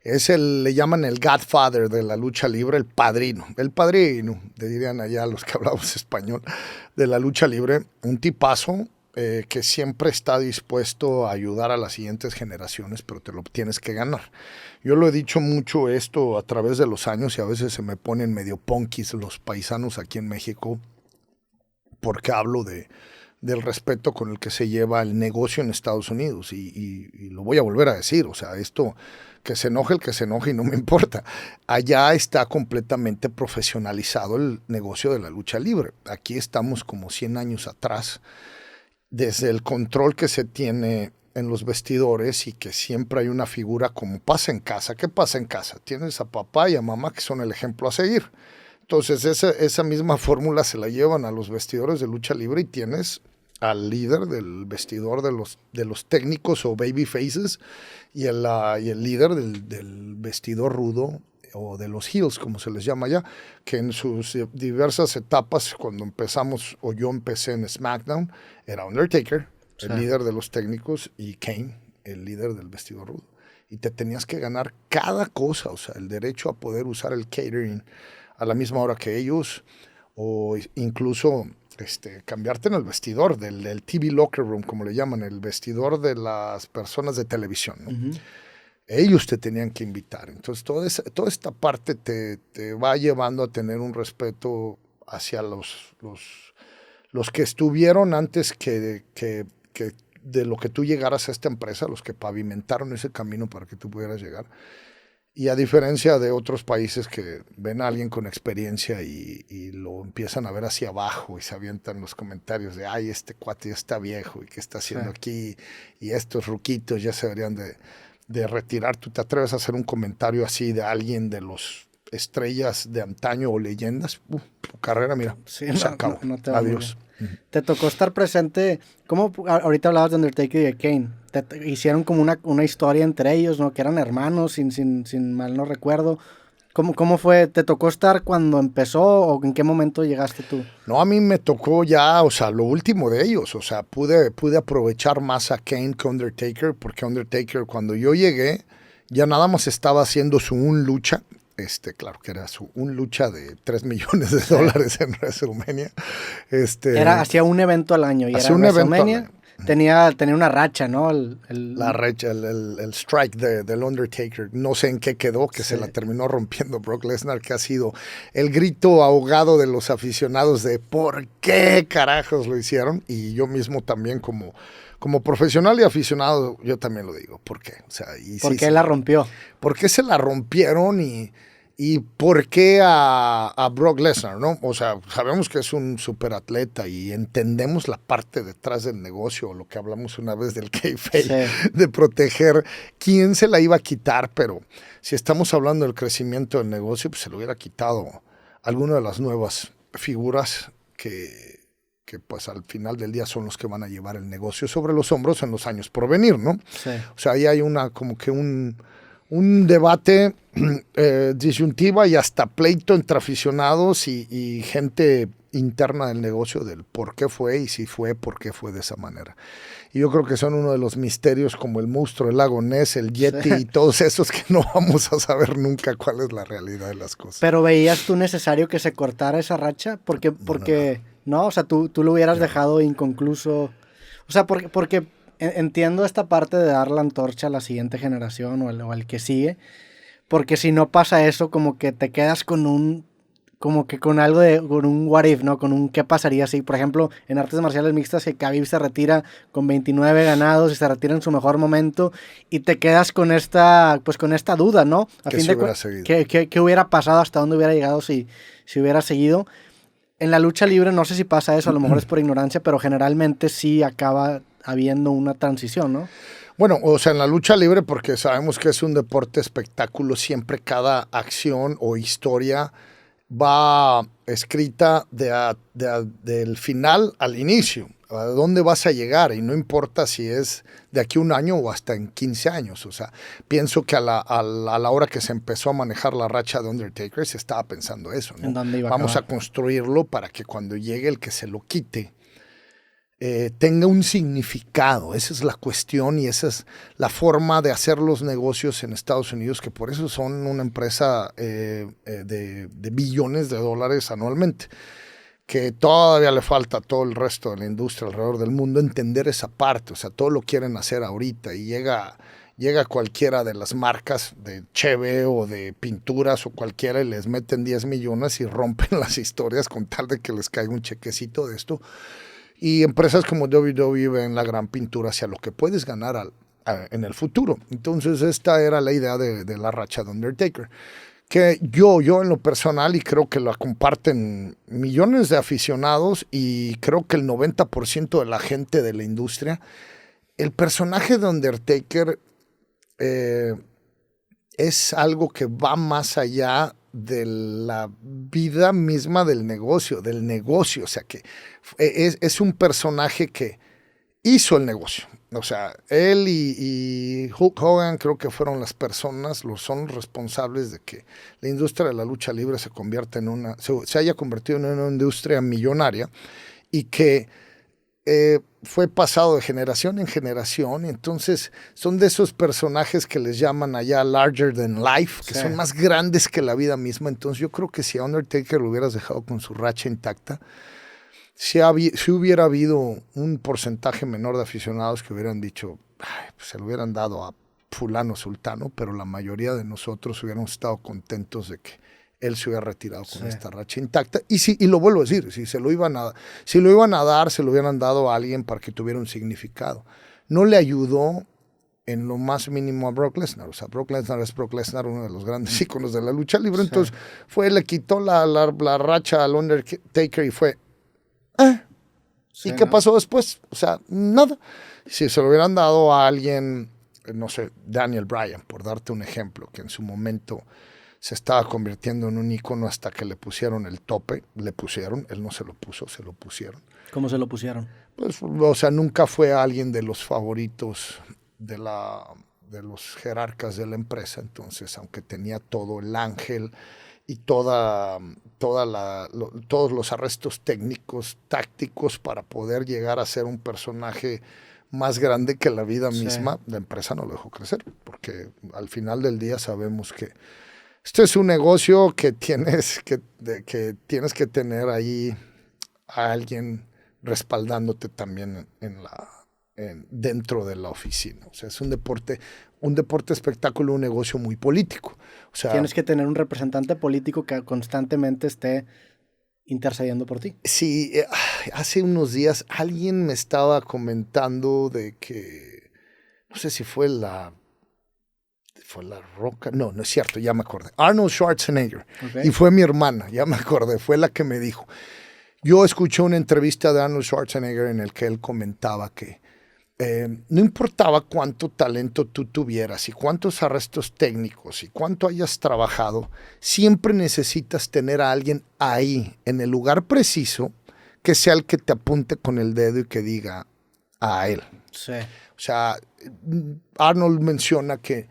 le llaman el Godfather de la lucha libre, el padrino, le dirían allá los que hablamos español, de la lucha libre, un tipazo que siempre está dispuesto a ayudar a las siguientes generaciones, pero te lo tienes que ganar. Yo lo he dicho mucho esto a través de los años y a veces se me ponen medio punkis los paisanos aquí en México porque hablo del respeto con el que se lleva el negocio en Estados Unidos y lo voy a volver a decir, o sea, esto, que se enoje el que se enoje y no me importa. Allá está completamente profesionalizado el negocio de la lucha libre. Aquí estamos como 100 años atrás, desde el control que se tiene en los vestidores y que siempre hay una figura como pasa en casa. ¿Qué pasa en casa? Tienes a papá y a mamá que son el ejemplo a seguir. Entonces esa misma fórmula se la llevan a los vestidores de lucha libre y tienes al líder del vestidor de los técnicos o baby faces y el líder del vestidor rudo o de los heels, como se les llama allá, que en sus diversas etapas, cuando empezamos, o yo empecé en SmackDown, era Undertaker, el líder de los técnicos, y Kane, el líder del vestidor rudo. Y te tenías que ganar cada cosa, o sea, el derecho a poder usar el catering a la misma hora que ellos, o incluso cambiarte en el vestidor del TV Locker Room, como le llaman, el vestidor de las personas de televisión, ¿no? Uh-huh. Ellos te tenían que invitar. Entonces, toda esta parte te va llevando a tener un respeto hacia los que estuvieron antes que de lo que tú llegaras a esta empresa, los que pavimentaron ese camino para que tú pudieras llegar. Y a diferencia de otros países que ven a alguien con experiencia y lo empiezan a ver hacia abajo y se avientan los comentarios de, ay, este cuate ya está viejo y qué está haciendo aquí, y estos ruquitos ya se deberían de retirar. ¿Tú te atreves a hacer un comentario así de alguien de los estrellas de antaño o leyendas? Tu carrera, mira, se acabó. No te va. Adiós. Te tocó estar presente, ¿cómo ahorita hablabas de Undertaker y de Kane? Hicieron como una historia entre ellos, ¿no? Que eran hermanos, sin mal no recuerdo. ¿Cómo fue? ¿Te tocó estar cuando empezó o en qué momento llegaste tú? No, a mí me tocó ya, o sea, lo último de ellos. O sea, pude aprovechar más a Kane que Undertaker, porque Undertaker, cuando yo llegué, ya nada más estaba haciendo su lucha. Claro que era un lucha de $3 millones en WrestleMania. Hacía un evento al año y era WrestleMania. Tenía una racha, ¿no? La racha, el strike del Undertaker. No sé en qué quedó, que se la terminó rompiendo Brock Lesnar, que ha sido el grito ahogado de los aficionados de ¿por qué carajos lo hicieron? Y yo mismo también como profesional y aficionado, yo también lo digo. ¿Por qué? O sea, ¿Por qué la rompió? ¿Por qué se la rompieron y por qué a Brock Lesnar, ¿no? O sea, sabemos que es un superatleta y entendemos la parte detrás del negocio, lo que hablamos una vez del kayfabe, de proteger quién se la iba a quitar, pero si estamos hablando del crecimiento del negocio, pues se lo hubiera quitado alguna de las nuevas figuras que pues al final del día son los que van a llevar el negocio sobre los hombros en los años por venir, ¿no? Sí. O sea, ahí hay como que un debate disyuntiva y hasta pleito entre aficionados y gente interna del negocio del por qué fue y si fue, por qué fue de esa manera. Y yo creo que son uno de los misterios como el monstruo, el lago Ness, el Yeti y todos esos que no vamos a saber nunca cuál es la realidad de las cosas. ¿Pero veías tú necesario que se cortara esa racha? Porque no, o sea, tú lo hubieras dejado inconcluso. O sea, porque entiendo esta parte de dar la antorcha a la siguiente generación o al que sigue, porque si no pasa eso, como que te quedas con un what if, ¿no? Con un qué pasaría si, por ejemplo, en artes marciales mixtas, que Khabib se retira con 29 ganados y se retira en su mejor momento y te quedas con esta duda, ¿no? ¿Qué hubiera pasado, hasta dónde hubiera llegado si hubiera seguido? En la lucha libre no sé si pasa eso, a lo mejor es por ignorancia, pero generalmente sí acaba habiendo una transición, ¿no? Bueno, o sea, en la lucha libre, porque sabemos que es un deporte espectáculo, siempre cada acción o historia va escrita del final al inicio, a dónde vas a llegar, y no importa si es de aquí a un año o hasta en 15 años. O sea, pienso que a la hora que se empezó a manejar la racha de Undertaker se estaba pensando eso, ¿no? ¿En dónde iba a Vamos acabar? a construirlo para que cuando llegue el que se lo quite, tenga un significado. Esa es la cuestión y esa es la forma de hacer los negocios en Estados Unidos, que por eso son una empresa de billones de dólares anualmente, que todavía le falta a todo el resto de la industria alrededor del mundo entender esa parte. O sea, todo lo quieren hacer ahorita y llega cualquiera de las marcas de Cheve o de pinturas o cualquiera y les meten 10 millones y rompen las historias con tal de que les caiga un chequecito de esto. Y empresas como WWE ven la gran pintura hacia lo que puedes ganar en el futuro. Entonces esta era la idea de la racha de Undertaker, que yo en lo personal, y creo que la comparten millones de aficionados y creo que el 90% de la gente de la industria, el personaje de Undertaker es algo que va más allá de la vida misma del negocio. O sea, que es un personaje que hizo el negocio. O sea, él y Hulk Hogan creo que fueron las personas, son responsables de que la industria de la lucha libre se haya convertido en una industria millonaria y que fue pasado de generación en generación. Entonces son de esos personajes que les llaman allá larger than life, que son más grandes que la vida misma. Entonces yo creo que si a Undertaker lo hubieras dejado con su racha intacta, si hubiera habido un porcentaje menor de aficionados que hubieran dicho, pues se lo hubieran dado a fulano sultano, pero la mayoría de nosotros hubiéramos estado contentos de que él se hubiera retirado con esta racha intacta. Y lo vuelvo a decir, si lo iban a dar, se lo hubieran dado a alguien para que tuviera un significado. No le ayudó en lo más mínimo a Brock Lesnar. O sea, Brock Lesnar es Brock Lesnar, uno de los grandes íconos de la lucha libre. Entonces le quitó la racha al Undertaker y fue... ¿Y qué pasó después? O sea, nada. Si se lo hubieran dado a alguien, no sé, Daniel Bryan, por darte un ejemplo, que en su momento se estaba convirtiendo en un ícono hasta que le pusieron el tope. Él no se lo puso, se lo pusieron. ¿Cómo se lo pusieron? Pues, o sea, nunca fue alguien de los favoritos de los jerarcas de la empresa. Entonces, aunque tenía todo el ángel y todos los arrestos técnicos, tácticos para poder llegar a ser un personaje más grande que la vida misma, la empresa no lo dejó crecer, porque al final del día sabemos que esto es un negocio que tienes que tener ahí a alguien respaldándote también dentro de la oficina. O sea, es un deporte espectáculo, un negocio muy político. O sea, tienes que tener un representante político que constantemente esté intercediendo por ti. Sí, hace unos días alguien me estaba comentando de que, no sé si fue la Roca, no es cierto, ya me acordé, Arnold Schwarzenegger, y fue mi hermana, ya me acordé, fue la que me dijo. Yo escuché una entrevista de Arnold Schwarzenegger en el que él comentaba que no importaba cuánto talento tú tuvieras y cuántos arrestos técnicos y cuánto hayas trabajado, siempre necesitas tener a alguien ahí, en el lugar preciso, que sea el que te apunte con el dedo y que diga a él. Sí. O sea, Arnold menciona que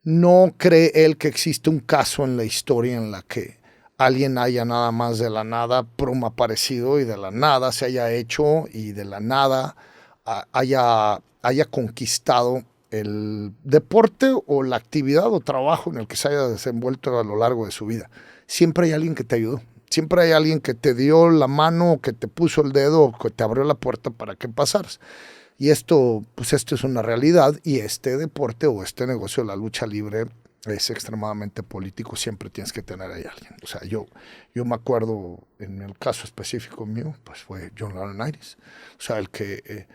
no cree él que existe un caso en la historia en la que alguien haya nada más de la nada aparecido y de la nada se haya hecho y de la nada haya conquistado el deporte o la actividad o trabajo en el que se haya desenvuelto a lo largo de su vida. Siempre hay alguien que te ayudó. Siempre hay alguien que te dio la mano, o que te puso el dedo, o que te abrió la puerta para que pasaras. Y esto es una realidad, y este deporte o este negocio de la lucha libre es extremadamente político. Siempre tienes que tener ahí a alguien. O sea, yo me acuerdo, en el caso específico mío, pues fue John Laurinaitis. O sea, el que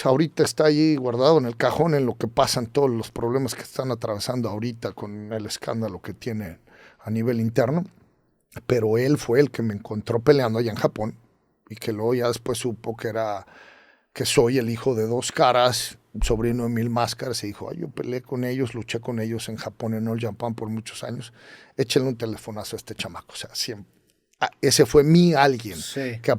ahorita está allí guardado en el cajón en lo que pasan todos los problemas que están atravesando ahorita con el escándalo que tiene a nivel interno. Pero él fue el que me encontró peleando allá en Japón, y que luego ya después supo que soy el hijo de dos caras, sobrino de 1000 máscaras, y dijo, yo peleé con ellos, luché con ellos en Japón, en All Japan por muchos años, échenle un telefonazo a este chamaco. O sea, siempre. Ese fue alguien que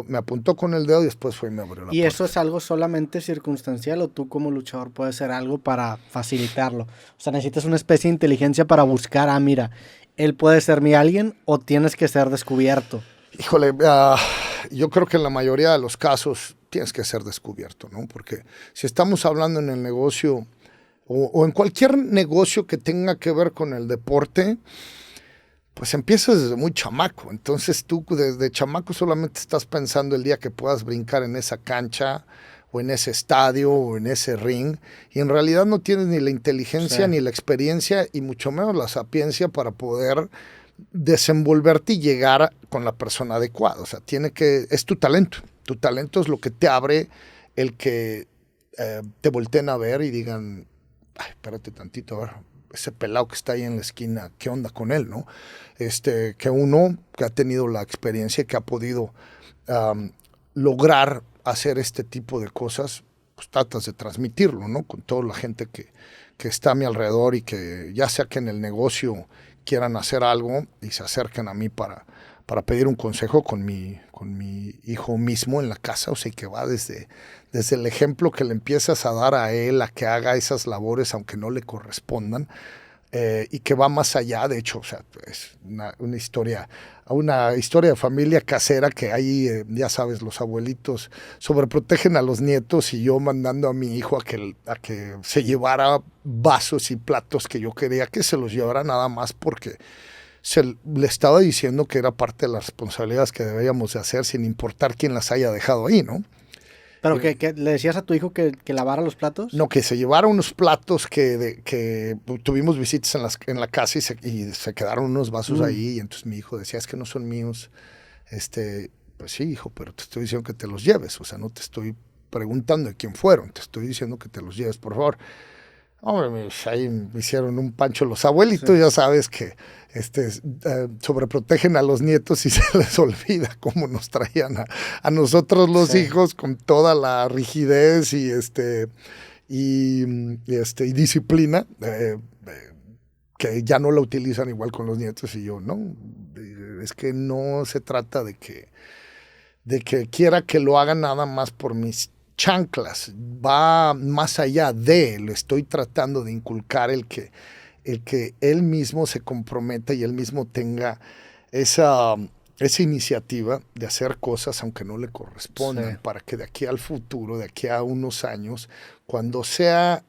me apuntó con el dedo y después fue y me abrió la puerta. ¿Y eso es algo solamente circunstancial o tú como luchador puedes hacer algo para facilitarlo? O sea, necesitas una especie de inteligencia para buscar, mira, él puede ser mi alguien, o tienes que ser descubierto. Híjole, yo creo que en la mayoría de los casos tienes que ser descubierto, ¿no? Porque si estamos hablando en el negocio o en cualquier negocio que tenga que ver con el deporte, pues empiezas desde muy chamaco. Entonces tú desde chamaco solamente estás pensando el día que puedas brincar en esa cancha o en ese estadio o en ese ring, y en realidad no tienes ni la inteligencia ni la experiencia y mucho menos la sapiencia para poder desenvolverte y llegar con la persona adecuada. O sea, es tu talento. Tu talento es lo que te abre el que te volteen a ver y digan, ay, espérate tantito, a ver, ese pelado que está ahí en la esquina, ¿qué onda con él, no? Que uno que ha tenido la experiencia, que ha podido lograr hacer este tipo de cosas, pues tratas de transmitirlo, ¿no? Con toda la gente que está a mi alrededor y que ya sea que en el negocio quieran hacer algo y se acerquen a mí para pedir un consejo con mi hijo mismo en la casa, o sea, que va desde el ejemplo que le empiezas a dar a él a que haga esas labores aunque no le correspondan, y que va más allá. De hecho, o sea, es una historia de familia casera que ahí, ya sabes, los abuelitos sobreprotegen a los nietos y yo mandando a mi hijo a que se llevara vasos y platos que yo quería que se los llevara, nada más porque le estaba diciendo que era parte de las responsabilidades que debíamos de hacer sin importar quién las haya dejado ahí, ¿no? ¿Pero que le decías a tu hijo que lavara los platos? No, que se llevara unos platos que tuvimos visitas en la casa y se quedaron unos vasos ahí, y entonces mi hijo decía, es que no son míos. Pues sí, hijo, pero te estoy diciendo que te los lleves, o sea, no te estoy preguntando de quién fueron, te estoy diciendo que te los lleves, por favor. Hombre, ahí me hicieron un pancho los abuelitos, sí. Ya sabes que sobreprotegen a los nietos y se les olvida cómo nos traían a nosotros los hijos con toda la rigidez y disciplina, que ya no la utilizan igual con los nietos. Y yo, no, es que no se trata de que quiera que lo hagan nada más por mis chanclas, va más allá le estoy tratando de inculcar el que él mismo se comprometa y él mismo tenga esa iniciativa de hacer cosas aunque no le correspondan, para que de aquí al futuro, de aquí a unos años, cuando sea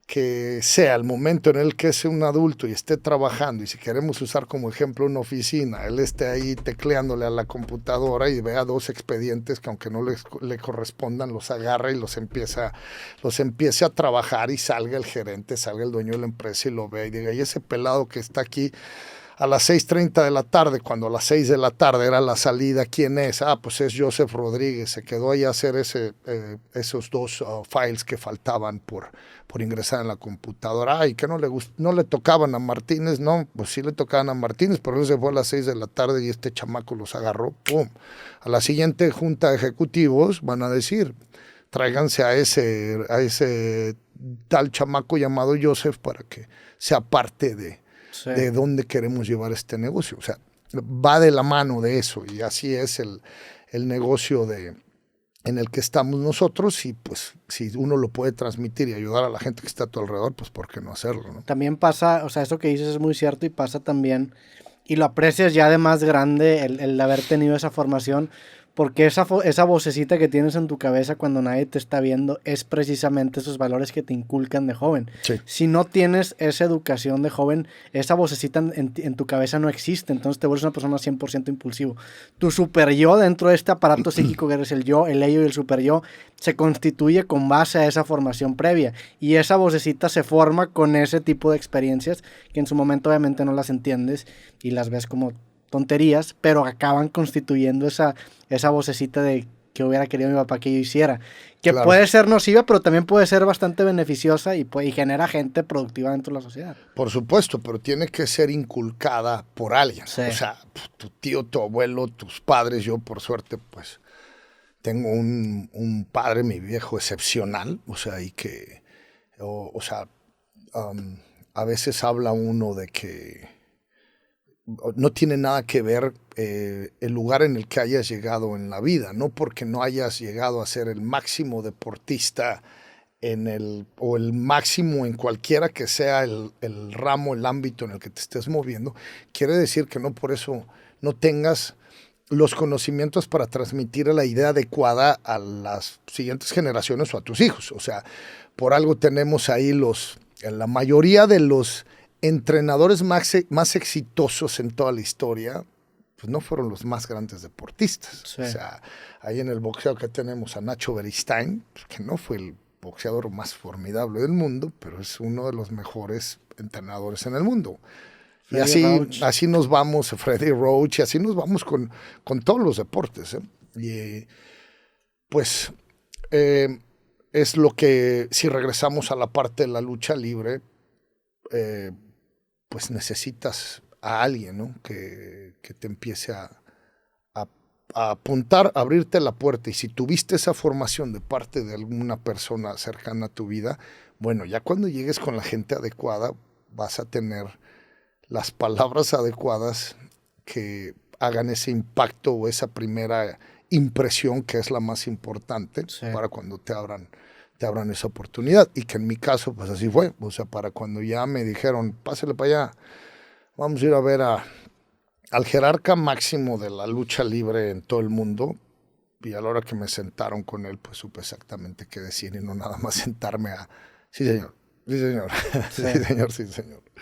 el momento en el que es un adulto y esté trabajando, y si queremos usar como ejemplo una oficina, él esté ahí tecleándole a la computadora y vea 2 expedientes que aunque no le correspondan, los agarra y los empiece a trabajar, y salga el gerente, salga el dueño de la empresa y lo ve y diga, y ese pelado que está aquí a las 6:30 de la tarde, cuando a las 6 de la tarde era la salida, ¿quién es? Pues es Joseph Rodríguez, se quedó ahí a hacer esos 2 files que faltaban por ingresar en la computadora. Y que no le tocaban a Martínez. No, pues sí le tocaban a Martínez, pero él se fue a las 6 de la tarde y este chamaco los agarró, ¡pum! A la siguiente junta de ejecutivos van a decir, tráiganse a ese tal chamaco llamado Joseph para que sea parte de dónde queremos llevar este negocio. O sea, va de la mano de eso, y así es el negocio en el que estamos nosotros, y pues si uno lo puede transmitir y ayudar a la gente que está a tu alrededor, pues ¿por qué no hacerlo, no? También pasa, o sea, eso que dices es muy cierto, y pasa también, y lo aprecias ya de más grande, el haber tenido esa formación, porque esa vocecita que tienes en tu cabeza cuando nadie te está viendo es precisamente esos valores que te inculcan de joven. Sí. Si no tienes esa educación de joven, esa vocecita en tu cabeza no existe, entonces te vuelves una persona 100% impulsivo. Tu super yo dentro de este aparato psíquico que eres el yo, el ello y el super yo, se constituye con base a esa formación previa, y esa vocecita se forma con ese tipo de experiencias que en su momento obviamente no las entiendes y las ves como tonterías, pero acaban constituyendo esa vocecita de que hubiera querido mi papá que yo hiciera, que claro, puede ser nociva, pero también puede ser bastante beneficiosa y genera gente productiva dentro de la sociedad. Por supuesto, pero tiene que ser inculcada por alguien. Sí. O sea, tu tío, tu abuelo, tus padres. Yo, por suerte, pues tengo un padre, mi viejo, excepcional, o sea, y que, a veces habla uno de que no tiene nada que ver el lugar en el que hayas llegado en la vida, no porque no hayas llegado a ser el máximo deportista o el máximo en cualquiera que sea el ramo, el ámbito en el que te estés moviendo, quiere decir que no por eso no tengas los conocimientos para transmitir la idea adecuada a las siguientes generaciones o a tus hijos. O sea, por algo tenemos ahí la mayoría de los entrenadores más exitosos en toda la historia, pues no fueron los más grandes deportistas. Sí. O sea, ahí en el boxeo que tenemos a Nacho Beristain, que no fue el boxeador más formidable del mundo, pero es uno de los mejores entrenadores en el mundo. Y así nos vamos, Freddie Roach, y así nos vamos con todos los deportes. Y pues es lo que, si regresamos a la parte de la lucha libre, pues necesitas a alguien, ¿no? que te empiece a apuntar, a abrirte la puerta. Y si tuviste esa formación de parte de alguna persona cercana a tu vida, bueno, ya cuando llegues con la gente adecuada, vas a tener las palabras adecuadas que hagan ese impacto o esa primera impresión que es la más importante para cuando te abran esa oportunidad. Y que en mi caso, pues así fue. O sea, para cuando ya me dijeron, pásale para allá, vamos a ir a ver al jerarca máximo de la lucha libre en todo el mundo. Y a la hora que me sentaron con él, pues supe exactamente qué decir y no nada más sentarme a, sí señor, sí señor, sí señor, sí señor.